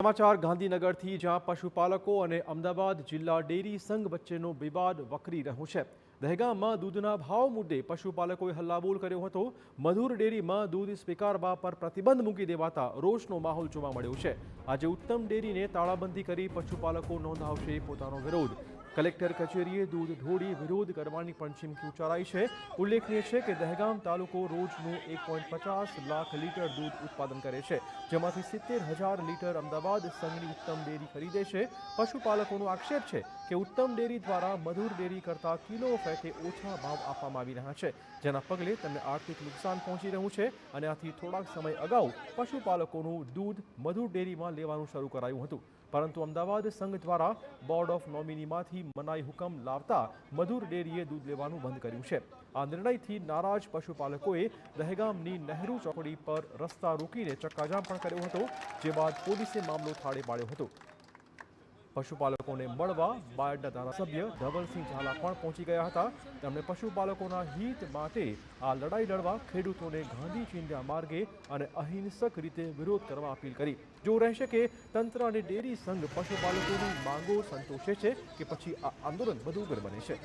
समाचार गांधीनगरથી જ્યાં પશુપાલકો અને અમદાવાદ જિલ્લા ડેરી સંઘ વચ્ચેનો વિવાદ વકરી રહ્યો છે। દહેગામમાં દૂધના ભાવ મુદ્દે પશુપાલકોએ હલ્લાબોલ કર્યો હતો। મધુર ડેરીમાં દૂધ સ્વીકારવા પર પ્રતિબંધ મૂકી દેવાતા રોષનો માહોલ જોવા મળ્યો છે। આજે ઉત્તમ ડેરીને તાળાબંધી કરી પશુપાલકો નોંધાવશે પોતાનો વિરોધ। કલેક્ટર કચેરીએ દૂધ ઢોળી વિરોધ કરવાની પણ ચીમકી ઉચ્ચારાઈ છે। ઉલ્લેખનીય છે કે દહેગામ તાલુકો રોજનું 1.50 લાખ લીટર દૂધ ઉત્પાદન કરે છે, જેમાંથી 70,000 લીટર અમદાવાદ સંઘની ઉત્તમ ડેરી ખરીદે છે। પશુપાલકોનો આક્ષેપ છે કે ઉત્તમ ડેરી દ્વારા મધુર ડેરી કરતાં કિલો ફેટે ઓછા ભાવ આપવામાં આવી રહ્યા છે, જેના પગલે તેમને આર્થિક નુકસાન પહોંચી રહ્યું છે અને આથી થોડાક સમય અગાઉ પશુપાલકોનું દૂધ મધુર ડેરીમાં લેવાનું શરૂ કરાયું હતું, પરંતુ અમદાવાદ સંઘ દ્વારા બોર્ડ ઓફ નોમિનીમાંથી મનાઈ હુકમ લાવતા મધુર ડેરીએ દૂધ લેવાનું બંધ કર્યું છે। આ નિર્ણયથી નારાજ પશુપાલકોએ દહેગામની નહેરુ ચોકડી પર રસ્તા રોકીને ચક્કાજામ પણ કર્યો હતો, જે બાદ પોલીસે મામલો થાળે પાડ્યો હતો। પશુપાલકોને મળવા બાયડના ધારાસભ્ય ધવલસિંહ ઝાલા પણ પહોંચી ગયા હતા। તેમણે પશુપાલકોના હિત માટે આ લડાઈ લડવા ખેડૂતોને ગાંધી ચિંધ્યા માર્ગે અને અહિંસક રીતે વિરોધ કરવા અપીલ કરી। જો રહેશે કે તંત્ર અને ડેરી સંઘ પશુપાલકોની માંગો સંતોષે છે કે પછી આ આંદોલન વધુ ઉગ્ર બને છે।